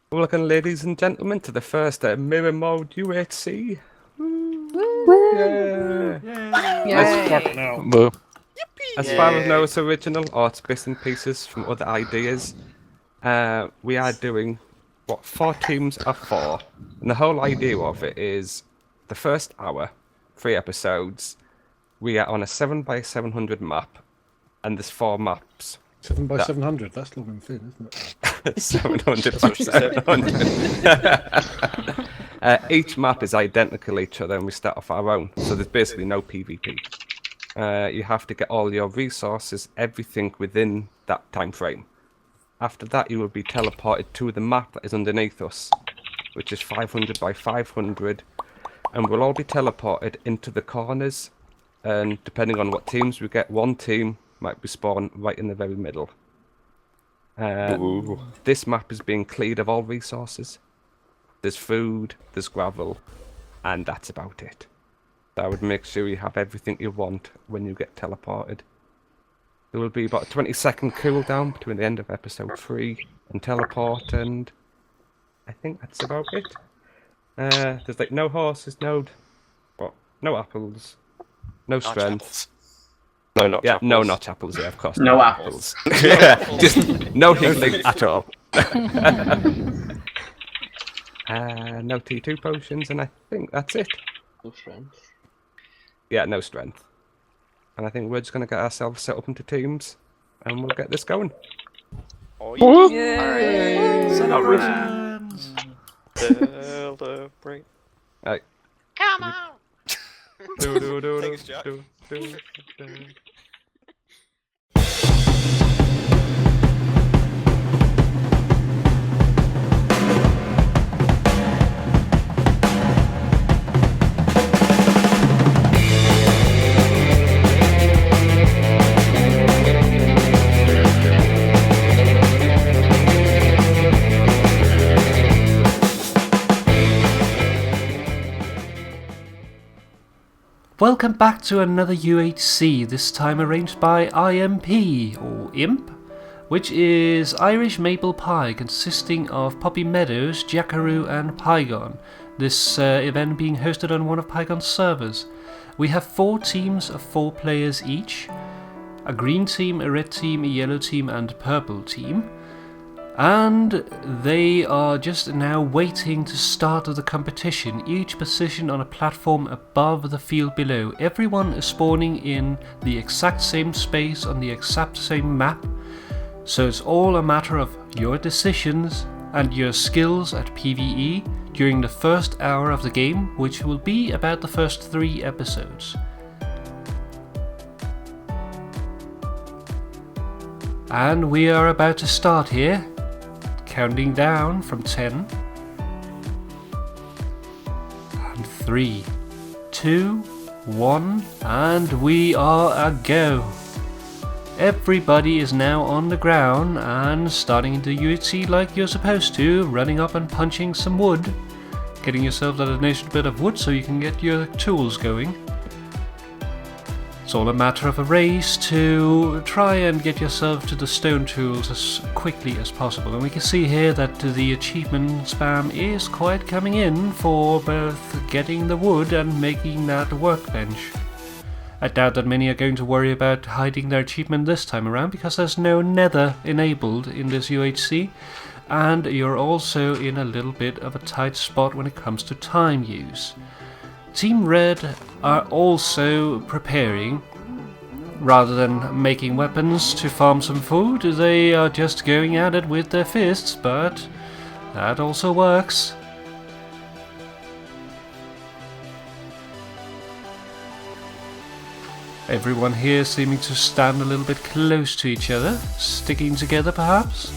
Welcome, ladies and gentlemen, to the first Mirror Mode UHC. Yeah. Boo. As far as I know, it's original, or it's bits and pieces from other ideas. We are doing what 4 teams of 4, and the whole idea of it is the first hour, 3 episodes. We are on a 7x700 map, and there's 4 maps. 7x700, that's long and thin, isn't it? 700 by 700. Each map is identical each other, and we start off our own, so there's basically no PvP. You have to get all your resources, everything within that time frame. After that, you will be teleported to the map that is underneath us, which is 500 by 500, and we'll all be teleported into the corners, and depending on what teams we get, one team might be spawned right in the very middle. This map is being cleared of all resources. There's food, there's gravel, and that's about it. So I would make sure you have everything you want when you get teleported. There will be about a 20-second cooldown between the end of episode 3 and teleport, and I think that's about it. There's like no horses, no apples, no strength. No, not apples. No notch apples, yeah, of course. No apples. Yeah, just no healing at all. No T2 potions, and I think that's it. No strength. Yeah, no strength. And I think we're just going to get ourselves set up into teams, and we'll get this going. Oh, yeah. Yay! Celebrations! Celebrate. Right. Come on! Thanks, Jack. Welcome back to another UHC, this time arranged by IMP, or IMP, which is Irish Maple Pie, consisting of PoppyMeadows, Jackarou and Piegon, this event being hosted on one of Piegon's servers. We have 4 teams of 4 players each, a green team, a red team, a yellow team and a purple team. And they are just now waiting to start the competition, each positioned on a platform above the field below. Everyone is spawning in the exact same space on the exact same map, so it's all a matter of your decisions and your skills at PvE during the first hour of the game, which will be about the first 3 episodes. And we are about to start here. Counting down from 10 and 3, 2, 1, and we are a go. Everybody is now on the ground and starting into UHC like you're supposed to, running up and punching some wood, getting yourself that nice bit of wood so you can get your tools going. It's all a matter of a race to try and get yourself to the stone tools as quickly as possible. And we can see here that the achievement spam is quite coming in for both getting the wood and making that workbench. I doubt that many are going to worry about hiding their achievement this time around because there's no nether enabled in this UHC, and you're also in a little bit of a tight spot when it comes to time use. Team Red are also preparing. Rather than making weapons to farm some food, they are just going at it with their fists, but that also works. Everyone here seeming to stand a little bit close to each other, sticking together perhaps.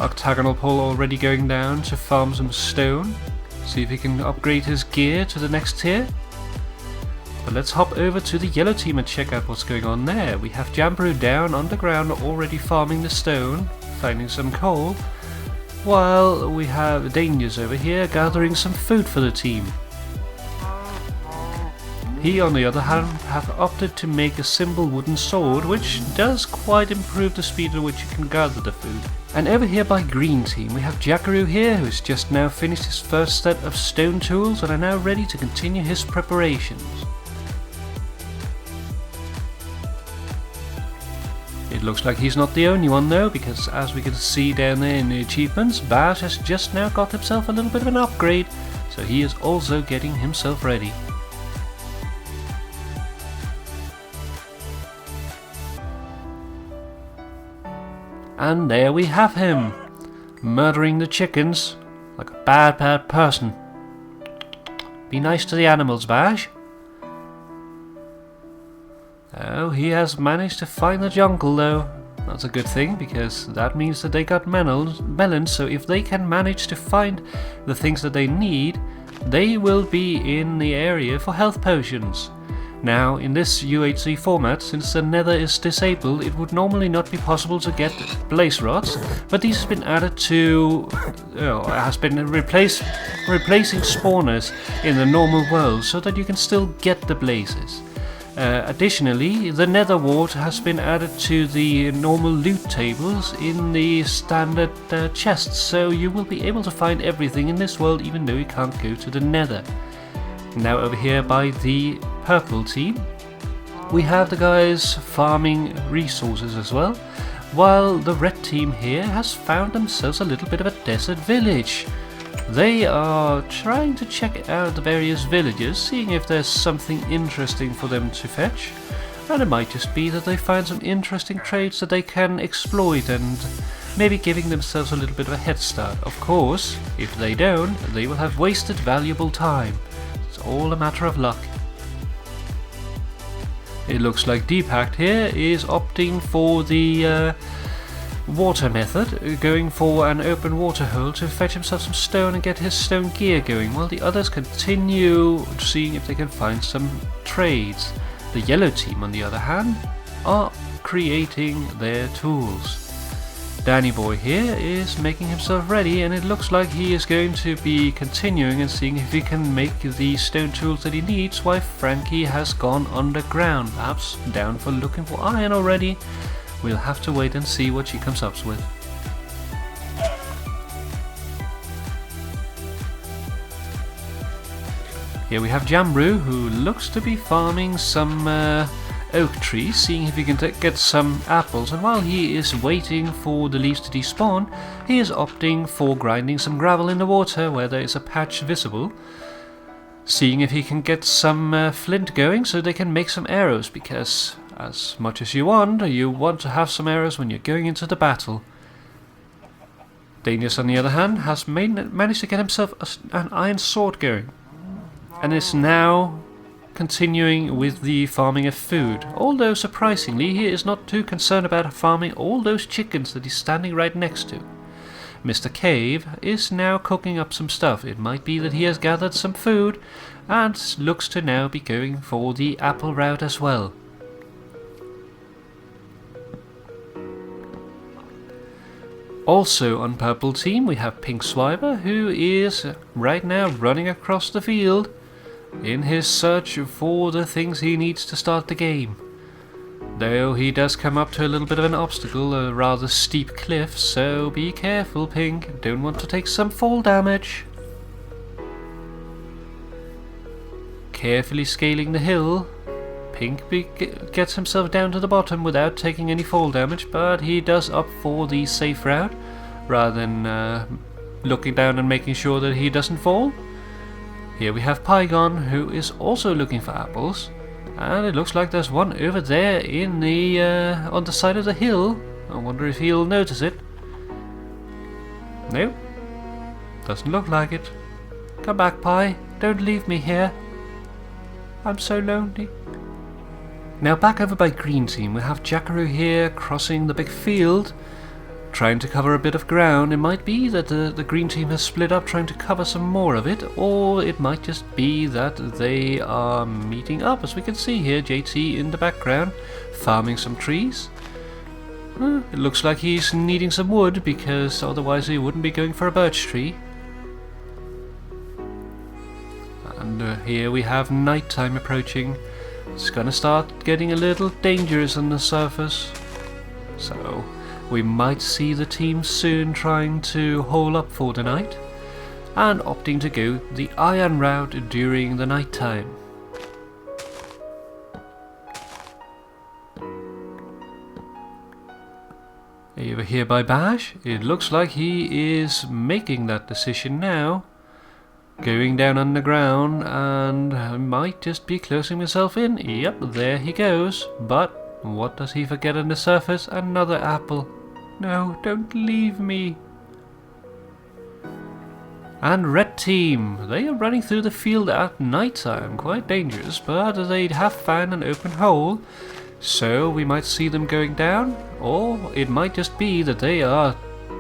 Octagonal Pole already going down to farm some stone. See if he can upgrade his gear to the next tier. But let's hop over to the yellow team and check out what's going on there. We have Jackarou down underground already farming the stone, finding some coal, while we have Dangers over here gathering some food for the team. He, on the other hand, hath opted to make a simple wooden sword, which does quite improve the speed at which you can gather the food. And over here by green team, we have Jackarou here, who's just now finished his first set of stone tools and are now ready to continue his preparations. It looks like he's not the only one though, because as we can see down there in the achievements, Bash has just now got himself a little bit of an upgrade, so he is also getting himself ready. And there we have him, murdering the chickens like a bad person. Be nice to the animals, Bash. Oh, he has managed to find the jungle though. That's a good thing, because that means that they got melons, so if they can manage to find the things that they need, they will be in the area for health potions. Now, in this UHC format, since the nether is disabled, it would normally not be possible to get blaze rods, but these have been added to, replacing spawners in the normal world, so that you can still get the blazes. Additionally, the nether wart has been added to the normal loot tables in the standard chests, so you will be able to find everything in this world even though you can't go to the nether. Now over here by the purple team, we have the guys farming resources as well, while the red team here has found themselves a little bit of a desert village. They are trying to check out the various villages, seeing if there's something interesting for them to fetch, and it might just be that they find some interesting trades that they can exploit and maybe giving themselves a little bit of a head start. Of course, if they don't, they will have wasted valuable time. It's all a matter of luck. It looks like Deepak here is opting for the water method, going for an open water hole to fetch himself some stone and get his stone gear going, while the others continue seeing if they can find some trades. The yellow team, on the other hand, are creating their tools. Danny Boy here is making himself ready, and it looks like he is going to be continuing and seeing if he can make the stone tools that he needs, while Frankie has gone underground, perhaps down for looking for iron already. We'll have to wait and see what she comes up with. Here we have Jackarou, who looks to be farming some oak trees, seeing if he can get some apples, and while he is waiting for the leaves to despawn, he is opting for grinding some gravel in the water where there is a patch visible, seeing if he can get some flint going so they can make some arrows, because as much as you want to have some arrows when you're going into the battle. Danius, on the other hand, has managed to get himself an iron sword going, and is now continuing with the farming of food, although surprisingly he is not too concerned about farming all those chickens that he's standing right next to. Mr. Cave is now cooking up some stuff. It might be that he has gathered some food and looks to now be going for the apple route as well. Also on purple team we have Pink Swiver, who is right now running across the field in his search for the things he needs to start the game. Though he does come up to a little bit of an obstacle, a rather steep cliff, so be careful, Pink, don't want to take some fall damage. Carefully scaling the hill, Pink gets himself down to the bottom without taking any fall damage, but he does opt for the safe route rather than looking down and making sure that he doesn't fall. Here we have Piegon, who is also looking for apples, and it looks like there's one over there in the on the side of the hill. I wonder if he'll notice it. Nope, doesn't look like it. Come back, Pie, don't leave me here. I'm so lonely. Now back over by green team, we have Jackarou here crossing the big field, trying to cover a bit of ground. It might be that the green team has split up trying to cover some more of it, or it might just be that they are meeting up. As we can see here, JT in the background farming some trees. It looks like he's needing some wood, because otherwise he wouldn't be going for a birch tree. And And here we have nighttime approaching. It's gonna start getting a little dangerous on the surface. So we might see the team soon trying to hole up for the night and opting to go the iron route during the night time. Over here by Bash, it looks like he is making that decision now. Going down underground and might just be closing himself in. Yep, there he goes. But what does he forget on the surface? Another apple. No, don't leave me. And red team, they are running through the field at night time. Quite dangerous, but they have found an open hole. So we might see them going down, or it might just be that they are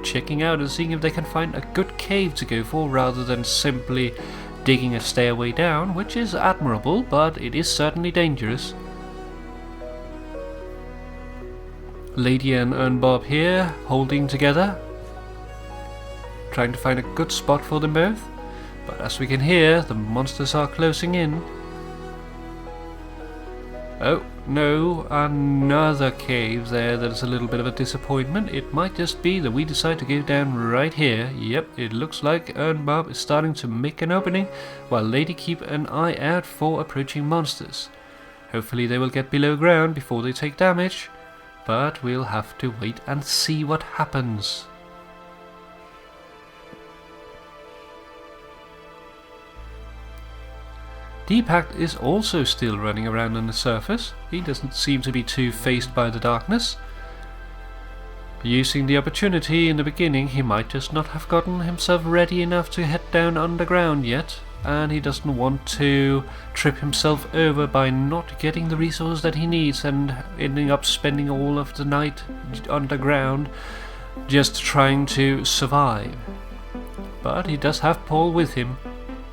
checking out and seeing if they can find a good cave to go for rather than simply digging a stairway down, which is admirable, but it is certainly dangerous. Lady and Bob here, holding together, trying to find a good spot for them both, but as we can hear, the monsters are closing in. Oh no, another cave there. That is a little bit of a disappointment. It might just be that we decide to go down right here. Yep, it looks like Bob is starting to make an opening, while Lady keep an eye out for approaching monsters. Hopefully they will get below ground before they take damage, but we'll have to wait and see what happens. Deepak is also still running around on the surface. He doesn't seem to be too fazed by the darkness. Using the opportunity in the beginning, he might just not have gotten himself ready enough to head down underground yet, and he doesn't want to trip himself over by not getting the resource that he needs and ending up spending all of the night underground just trying to survive. But he does have Paul with him.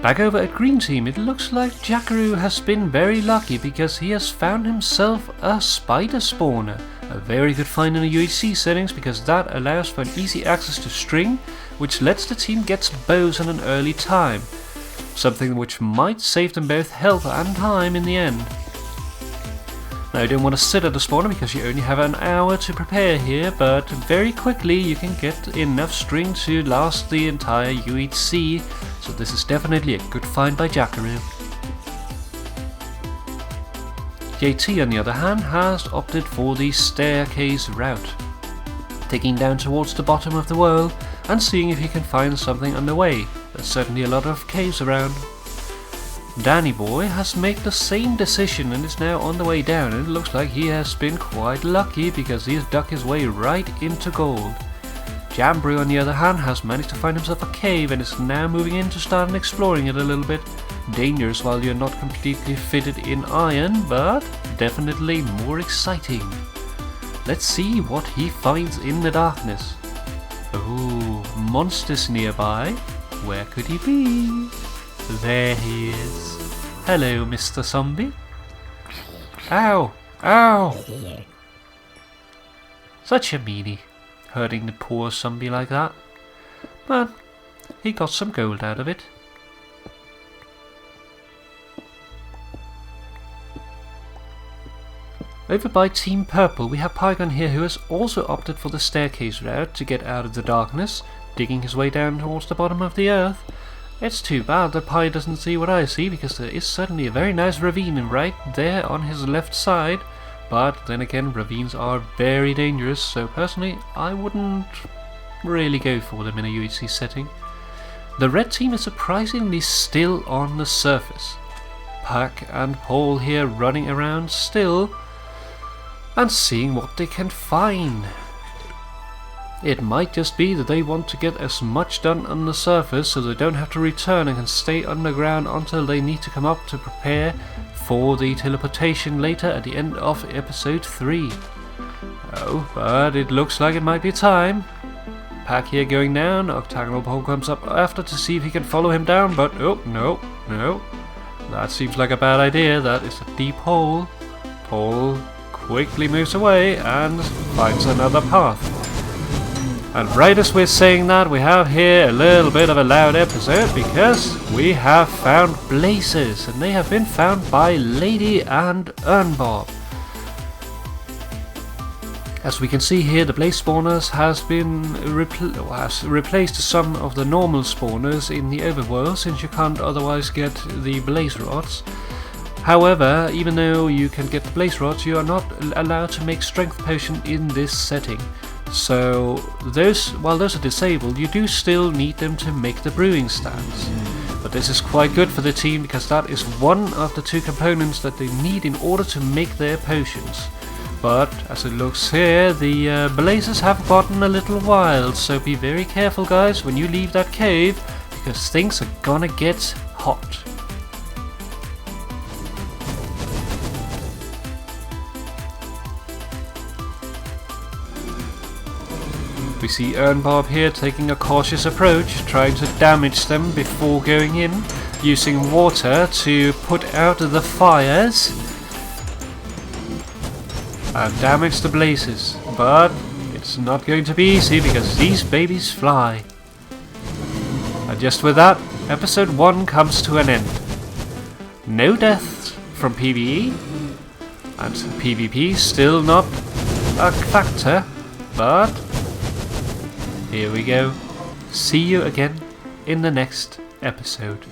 Back over at Green Team, it looks like Jackarou has been very lucky because he has found himself a spider spawner. A very good find in the UHC settings because that allows for an easy access to string, which lets the team get bows on an early time. Something which might save them both health and time in the end. Now you don't want to sit at the spawner because you only have an hour to prepare here, but very quickly you can get enough string to last the entire UHC, so this is definitely a good find by Jackarou. JT on the other hand has opted for the staircase route, digging down towards the bottom of the world and seeing if he can find something on the way. There's certainly a lot of caves around. Danny Boy has made the same decision and is now on the way down, and it looks like he has been quite lucky because he has dug his way right into gold. Jambrew on the other hand has managed to find himself a cave and is now moving in to start exploring it a little bit. Dangerous while you're not completely fitted in iron, but definitely more exciting. Let's see what he finds in the darkness. Oh, monsters nearby. Where could he be? There he is. Hello, Mr. Zombie. Ow! Ow! Such a meanie, hurting the poor zombie like that. But he got some gold out of it. Over by Team Purple we have Piegon here, who has also opted for the staircase route to get out of the darkness, digging his way down towards the bottom of the earth. It's too bad that Pie doesn't see what I see, because there is certainly a very nice ravine right there on his left side, but then again ravines are very dangerous, so personally I wouldn't really go for them in a UHC setting. The red team is surprisingly still on the surface. Pack and Paul here running around still and seeing what they can find. It might just be that they want to get as much done on the surface so they don't have to return and can stay underground until they need to come up to prepare for the teleportation later at the end of episode 3. Oh, but it looks like it might be time. Pack here going down, Octagonal Paul comes up after to see if he can follow him down, but oh, no, no. That seems like a bad idea, that is a deep hole. Paul quickly moves away and finds another path. And right as we're saying that, we have here a little bit of a loud episode because we have found blazes, and they have been found by Lady and Ernbob. As we can see here, the blaze spawners has replaced some of the normal spawners in the overworld, since you can't otherwise get the blaze rods. However, even though you can get the blaze rods, you are not allowed to make strength potion in this setting. So while those are disabled, you do still need them to make the brewing stands. But this is quite good for the team because that is one of the 2 components that they need in order to make their potions. But as it looks here, the blazes have gotten a little wild, so be very careful guys when you leave that cave, because things are gonna get hot. We see Ernbob here taking a cautious approach, trying to damage them before going in, using water to put out the fires and damage the blazes. But it's not going to be easy because these babies fly. And just with that, episode 1 comes to an end. No deaths from PvE, and PvP still not a factor, but here we go. See you again in the next episode.